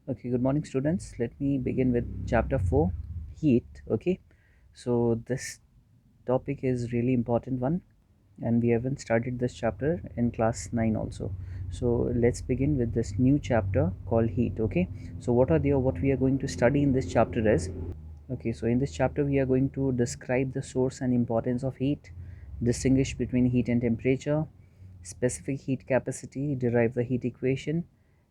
Okay, good morning, students. Let me begin with chapter 4, heat. Okay, so this topic is really important one, and we haven't started this chapter in class 9 also. So let's begin with this new chapter called heat. Okay, so what we are going to study in this chapter is okay. So in this chapter, we are going to describe the source and importance of heat, distinguish between heat and temperature, specific heat capacity, derive the heat equation,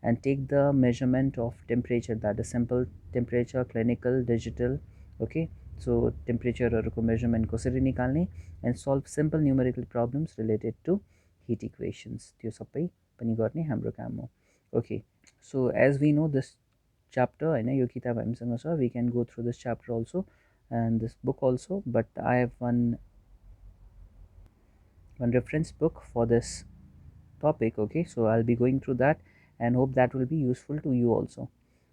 and take the measurement of temperature, that is simple temperature, clinical, digital. Okay, so temperature को measurement कसरी निकाल्ने and solve simple numerical problems related to heat equations, त्यो सबै पनि गर्ने हाम्रो काम हो. Okay, so as we know this chapter होइन यो किताब हामीसँग छ, we can go through this chapter also and this book also, but I have one reference book for this topic. Okay, so I'll be going through that and hope that will be useful to you also.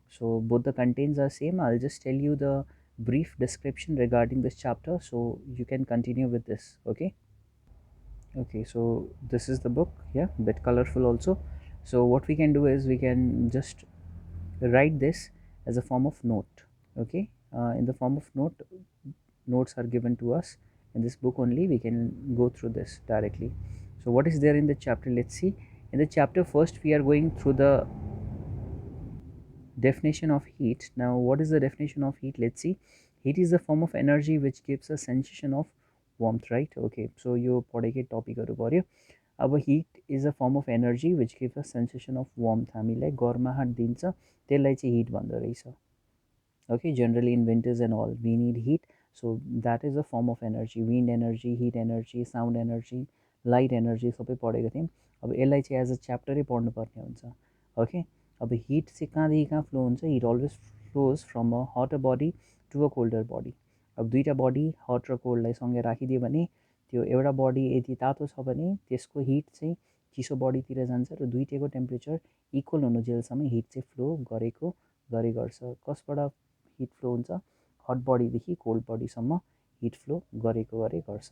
So both the contents are same. I'll just tell you the brief description regarding this chapter so you can continue with this. Okay, so this is the book. Yeah, bit colorful also. So what we can do is we can just write this as a form of note. Okay, in the form of notes are given to us in this book only. We can go through this directly. So what is there in the chapter? Let's see. In the chapter first we are going through the definition of heat. Now what is the definition of heat? Let's see. Heat is a form of energy which gives a sensation of warmth, right? Okay, so यो पढेकै टपिकहरू पऱ्यो. अब heat is a form of energy which gives a sensation of warmth, हामीलाई गर्माहट दिन्छ, त्यसलाई चाहिँ heat भन्दो रहेछ. Okay, generally in winters and all we need heat, so that is a form of energy. Wind energy, heat energy, sound energy, light energy सबै पढेको थियौँ. अब यसलाई चाहिँ एज अ च्याप्टरै पढ्नुपर्ने हुन्छ. ओके, अब हिट चाहिँ कहाँदेखि कहाँ फ्लो हुन्छ? Heat always flows from a hotter body to a colder body. अब दुईवटा बडी हट र कोल्डलाई सँगै राखिदियो भने त्यो एउटा बडी यदि तातो छ भने त्यसको हिट चाहिँ चिसो बडीतिर जान्छ र दुईटैको टेम्परेचर इक्वल हुनु जेलसम्म हिट चाहिँ फ्लो गरे गर्छ. कसबाट हिट फ्लो हुन्छ? हट बडीदेखि कोल्ड बडीसम्म हिट फ्लो गरे गर्छ.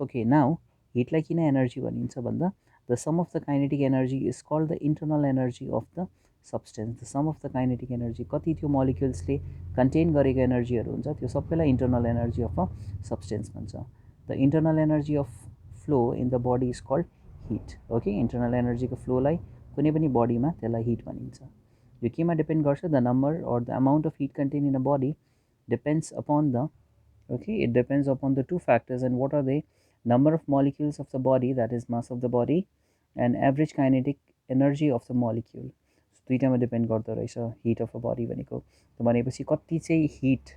ओके, नाउ हिटलाई किन एनर्जी भनिन्छ भन्दा the sum of the kinetic energy is called the internal energy of the substance. The sum of the kinetic energy, कति त्यो मोलिक्युल्सले कन्टेन गरेको एनर्जीहरू हुन्छ त्यो सबैलाई internal energy of a substance भन्छ. The internal energy of flow in the body is called heat. Okay, internal एनर्जीको फ्लोलाई कुनै पनि बडीमा त्यसलाई हिट भनिन्छ. यो केमा डिपेन्ड गर्छ? The number or the amount of heat contained in a body depends upon the it depends upon the two factors, and what are they? Number of molecules of the body, that is mass of the body, and average kinetic energy of the molecule. दुईटामा depend गर्दो रहेछ heat of a body भनेको. भनेपछि कति चाहिँ hit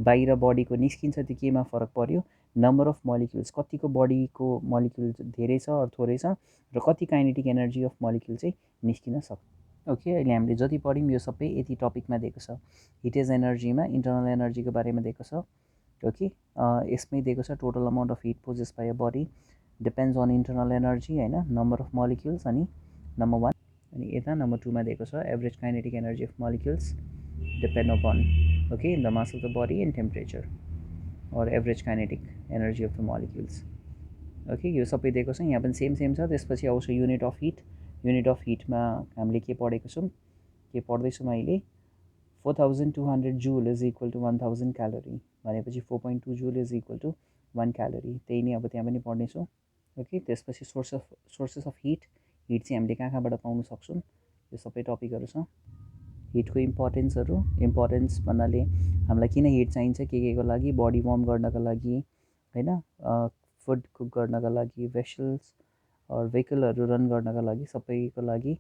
बाहिर बडीको निस्किन्छ त्यो केमा फरक पर्यो? नम्बर अफ मोलिक्युल्स, कतिको बडीको मोलिक्युल धेरै छ अर थोरै छ र कति काइनेटिक एनर्जी अफ मोलिक्युल चाहिँ निस्किन सक्छ. ओके, अहिले हामीले जति पढ्यौँ यो सबै यति टपिकमा दिएको छ. हिट इज एनर्जीमा इन्टरनल एनर्जीको बारेमा दिएको छ. ओके, यसमै दिएको छ total amount of heat possessed by a body depends on internal energy होइन, नम्बर अफ मोलिक्युल्स, अनि नम्बर 1 अनि यता नम्बर 2मा दिएको छ average kinetic energy of molecules depend upon okay the mass of the body and temperature or average kinetic energy of the molecules. Okay, यो सबै दिएको छ, यहाँ पनि सेम छ. त्यसपछि आउँछ unit of heat. Unit of हिटमा हामीले के पढेको छौँ, के पढ्दैछौँ अहिले? 4200 joule is equal to 1000 calorie भनेपछि 4.2 joule is equal to 1 calorie. त्यही नै अब त्यहाँ पनि पढ्नेछौँ. ओके, त्यसपछि सोर्सेस अफ हिट चाहिँ हामीले कहाँबाट पाउन सक्छौँ, यो सबै टपिकहरू छ. हिटको इम्पोर्टेन्स भन्नाले हामीलाई किन हिट चाहिन्छ, केको लागि? बडी वार्म गर्नको लागि होइन, फुड कुक गर्नको लागि, भेसल्स भेहिकलहरू रन गर्नको लागि, सबैको लागि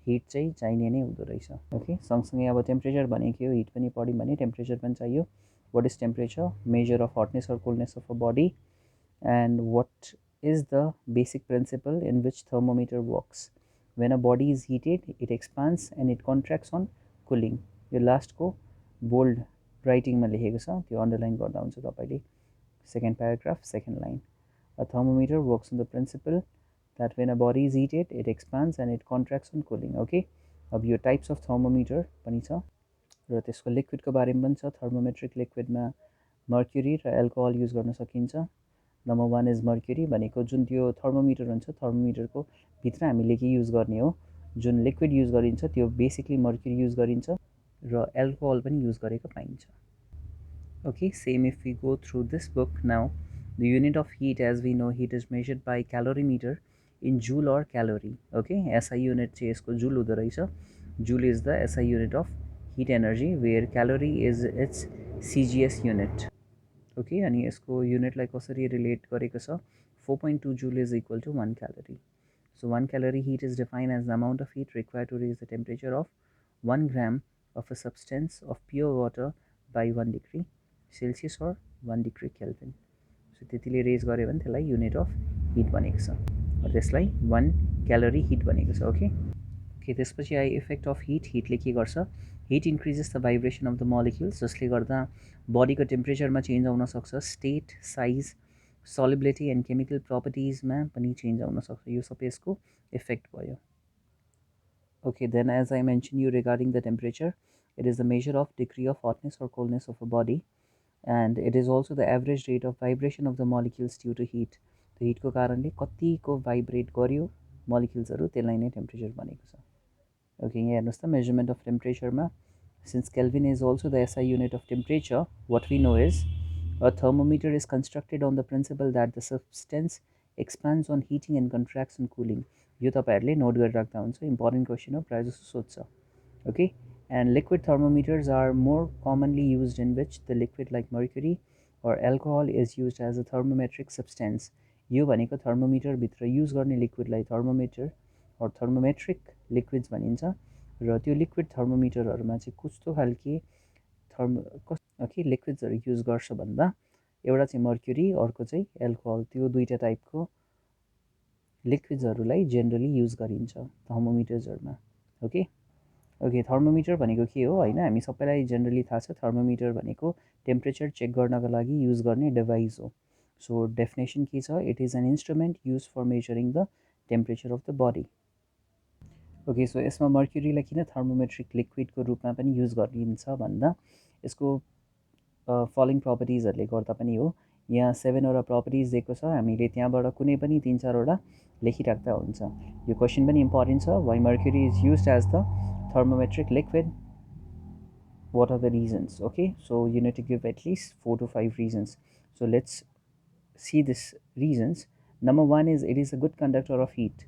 हिट चाहिँ चाहिने नै हुँदो रहेछ. ओके, सँगसँगै अब टेम्परेचर भनेको हो, हिट पनि पढ्यौँ भने टेम्परेचर पनि चाहियो. What is temperature? Measure of hotness or coldness of a body. And what is the basic principle in which thermometer works? When a body is heated it expands and it contracts on cooling. यो लास्टको bold राइटिङमा लेखेको छ, त्यो underline गर्दा हुन्छ तपाईँले. Second paragraph, second line. A thermometer works on the principle that when a body is heated, it expands and it contracts on cooling. Okay, अब यो टाइप्स अफ थर्मोमिटर पनि छ र त्यसको लिक्विडको बारेमा पनि छ. थर्मोमेट्रिक लिक्विडमा मर्क्युरी र एल्कोहल युज गर्न सकिन्छ. नम्बर 1 इज मर्क्युरी भनेको जुन त्यो थर्मोमिटर हुन्छ, थर्मोमिटरको भित्र हामीले के युज गर्ने हो, जुन लिक्विड युज गरिन्छ त्यो बेसिकली मर्क्युरी युज गरिन्छ. र एल्कोहल पनि युज गरेको पाइन्छ. Okay, same if we go through this book now. The unit of heat, as we know, heat is measured by calorimeter in joule or calorie. Okay, SI unit चाहिँ यसको joule हुँदो रहेछ. Joule is the SI unit of heat energy, where calorie is its CGS unit. Okay, अनि यसको युनिटलाई कसरी relate गरेको छ, 4.2 joule is equal to 1 calorie. So 1 calorie heat is defined as the amount of heat required to raise the temperature of 1 gram of a substance of pure water by 1 degree Celsius or 1 degree Kelvin. So त्यतिले raise गऱ्यो भने त्यसलाई unit of hit भनेको छ, त्यसलाई 1 calorie hit भनेको छ. Okay okay त्यसपछि आयो इफेक्ट अफ हिट. हिटले के गर्छ, hit increases the vibration of the molecules, जसले गर्दा बडीको टेम्परेचरमा चेन्ज आउन सक्छ, स्टेट, साइज, सल्युबिलिटी एन्ड केमिकल प्रपर्टिजमा पनि चेन्ज आउन सक्छ. यो सबै यसको इफेक्ट भयो. Okay, then as I mentioned you regarding the temperature, it is the measure of degree of hotness or coldness of a body, and it is also the average rate of vibration of the molecules due to heat. The heat को कारणले कतिको vibrate गर्यो मोलिक्युल्सहरू, त्यसलाई नै temperature भनेको छ. Okay, यहाँ हेर्नुहोस् त मेजरमेन्ट अफ टेम्परेचरमा, since Kelvin is also the SI unit of temperature, what we know is a thermometer is constructed on the principle that the substance expands on heating and contracts on cooling. यो तपाईँहरूले note गरिराख्दा हुन्छ, important question हो, प्रायः जस्तो सोध्छ. Okay, and liquid thermometers are more commonly used, in which the liquid like mercury or alcohol is used as a thermometric substance. यो भनेको थर्मोमिटरभित्र use गर्ने लिक्विडलाई थर्मोमिटर or thermometric liquids भनिन्छ, र त्यो लिक्विड थर्मोमिटरहरूमा चाहिँ कस्तो खालके ओके लिक्विड्सहरू युज गर्छ भन्दा, एउटा चाहिँ मर्क्युरी, अर्को चाहिँ एल्कोहल, त्यो दुईवटा टाइपको लिक्विड्सहरूलाई जेनरली युज गरिन्छ थर्मोमिटर्सहरूमा. ओके ओके थर्मोमिटर भनेको के हो होइन, हामी सबैलाई जेनरली थाहा छ, थर्मोमिटर भनेको टेम्परेचर चेक गर्नको लागि युज गर्ने डिभाइस हो. सो डेफिनेसन के छ, it is an instrument use for measuring the temperature of the body. Okay, so यसमा मर्क्युरीलाई किन थर्मोमेट्रिक लिक्विडको रूपमा पनि युज गरिन्छ भन्दा, यसको फलोइङ प्रपर्टिजहरूले गर्दा पनि हो. यहाँ 7वटा प्रपर्टिज दिएको छ, हामीले त्यहाँबाट कुनै पनि 3-4वटा लेखिराख्दा हुन्छ. यो क्वेसन पनि इम्पोर्टेन्ट छ, why mercury is use as the thermometric liquid, what are the reasons. Okay, so you need to give at least 4 to 5 reasons. So let's see these reasons. Number 1 is it is a good conductor of heat.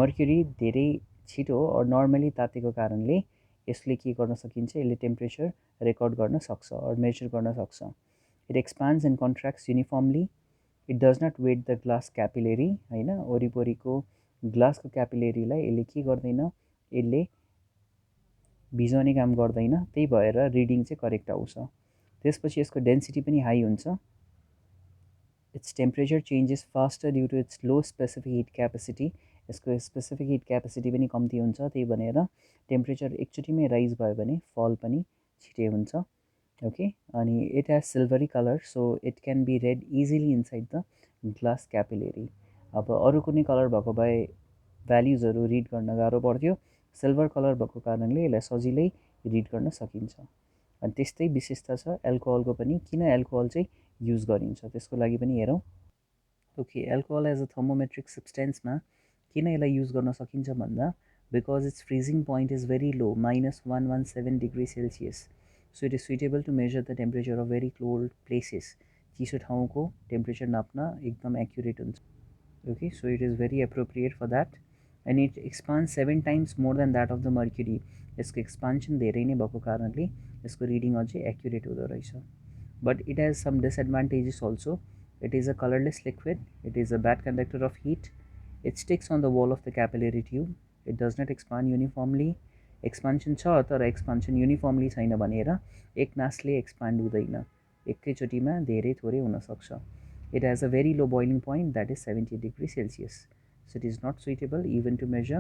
Mercury धेरै छिटो or normally तातेको कारणले यसले के गर्न सकिन्छ, यसले temperature record गर्न सक्छ or मेजर गर्न सक्छ. It expands and contracts uniformly. It does not wet the glass capillary. होइन, वरिपरिको ग्लासको क्यापिलेरीलाई यसले के गर्दैन, यसले भिजाउने काम गर्दैन, त्यही भएर रिडिङ चाहिँ करेक्ट आउँछ. त्यसपछि यसको डेन्सिटी पनि हाई हुन्छ. Its temperature changes faster due to its low specific heat capacity. यसको स्पेसिफिक हिट क्यापेसिटी पनि कम्ती हुन्छ, त्यही भनेर टेम्परेचर एकचोटिमै राइज भयो भने फल पनि छिटै हुन्छ. ओके, अनि it has silvery colour, so it can be read easily inside the glass capillary. अब अरू कुनै कलर भएको भए भ्याल्युजहरू रिड गर्न गाह्रो पर्थ्यो, सिल्भर कलर भएको कारणले यसलाई सजिलै रिड गर्न सकिन्छ. अनि त्यस्तै विशेषता छ एल्कोहलको पनि. किन एल्कोहल चाहिँ युज गरिन्छ त्यसको लागि पनि हेरौँ. Okay, alcohol as a thermometric सब्सटेन्समा किन यसलाई युज गर्न सकिन्छ भन्दा, because its freezing point is very low, -117 degree Celsius. So it is suitable to measure the temperature of very cold places. चिसो ठाउँको टेम्परेचर नाप्न एकदम एक्युरेट हुन्छ. Okay, so it is very appropriate for that. and it expands 7 times more than that of the mercury. यसको expansion धेरै नै भएको कारणले यसको रिडिङ अझै एक्युरेट हुँदो रहेछ. But it has some disadvantages also. It is a colourless liquid. It is a bad conductor of heat. It sticks on the wall of the capillary tube. It does not expand uniformly. Expansion छ तर expansion uniformly छैन भनेर एक नासले expand हुँदैन, एकैचोटिमा धेरै थोरै हुनसक्छ. It has a very low boiling point, that is 70 degree Celsius. So it is not suitable even to measure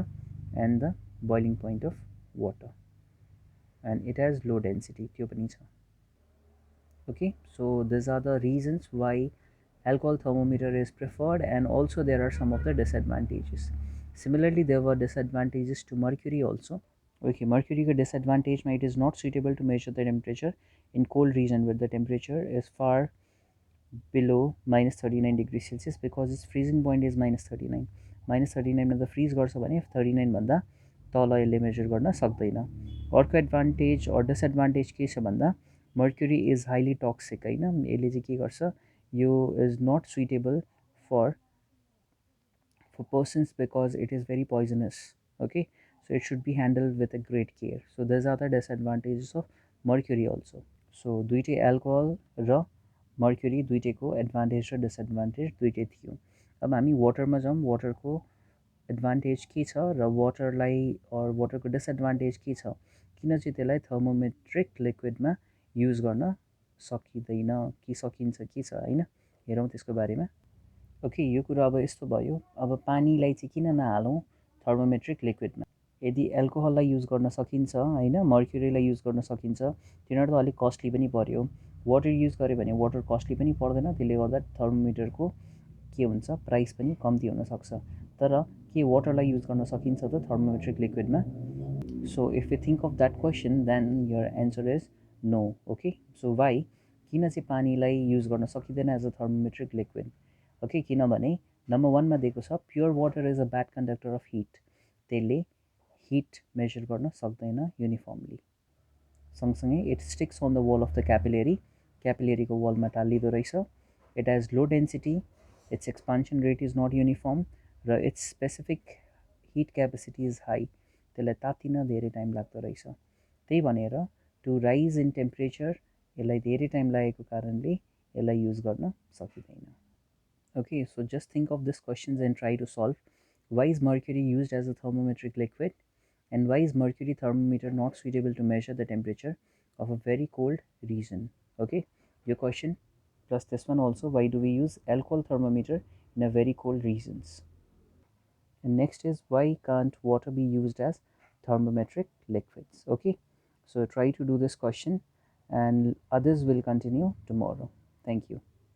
and the boiling point of water, and it has low density. त्यो पनि छ. Okay, so these are the reasons why alcohol thermometer is preferred, and also there are some of the disadvantages. Similarly, there were disadvantages to mercury also. Okay, mercury को disadvantage में it is not suitable to measure the temperature in cold region where the temperature is far below -39 degree Celsius, because its freezing point is -39. -39 मा त fridge गर्छ भने 39 भन्दा तल यसले major गर्न सक्दैन। अर्को एडभान्टेज अर डिसएडभान्टेज के छ भन्दा मर्क्युरी इज हाइली टक्सिक होइन, यसले चाहिँ के गर्छ, यो is not suitable for persons because it is very poisonous. Okay, so it should be handled with a great care. So these are the disadvantages of mercury also. So दुईटै alcohol र mercury दुईटैको advantage र disadvantage दुईटै थियो। अब हामी वाटरमा जाउँ, वाटरको advantage के छ र वाटरको डिसएडभान्टेज के छ, किन चाहिँ त्यसलाई थर्मोमेट्रिक लिक्विडमा युज गर्न सकिँदैन कि सकिन्छ के छ होइन, हेरौँ त्यसको बारेमा। ओके, यो कुरा अब यस्तो भयो, अब पानीलाई चाहिँ किन नहालौँ थर्मोमेट्रिक लिक्विडमा। यदि एल्कोहललाई युज गर्न सकिन्छ होइन, मर्क्युरीलाई युज गर्न सकिन्छ, तिनीहरू त अलिक कस्टली पनि पऱ्यो। वाटर युज गऱ्यो भने वाटर कस्टली पनि पर्दैन, त्यसले गर्दा थर्मोमिटरको के हुन्छ, प्राइस पनि कम्ती हुनसक्छ। तर के वाटरलाई युज गर्न सकिन्छ त थर्मोमेट्रिक लिक्विडमा? So if you think of that question then your answer is no. Okay, so why, किन चाहिँ पानीलाई युज गर्न सकिँदैन as a thermometric liquid? Okay, किनभने नम्बर वानमा दिएको छ pure water is a bad conductor of heat, त्यसले हिट मेजर गर्न सक्दैन युनिफर्मली। सँगसँगै it sticks on the wall of the क्यापिलेरीको वालमा टालिँदो रहेछ। It has low density, its expansion rate is not uniform र it's specific heat capacity is high, त्यसलाई तातिन धेरै टाइम लाग्दो रहेछ। त्यही भनेर टु राइज इन टेम्परेचर यसलाई धेरै टाइम लागेको कारणले यसलाई युज गर्न सकिँदैन। Okay, so just think of these questions and try to solve. Why is mercury used as a thermometric liquid? And why is mercury thermometer not suitable to measure the temperature of a very cold region? Okay, your question plus this one also, why do we use alcohol thermometer in a very cold regions? And next is, why can't water be used as thermometric liquids? Okay, so try to do this question and others will continue tomorrow. Thank you.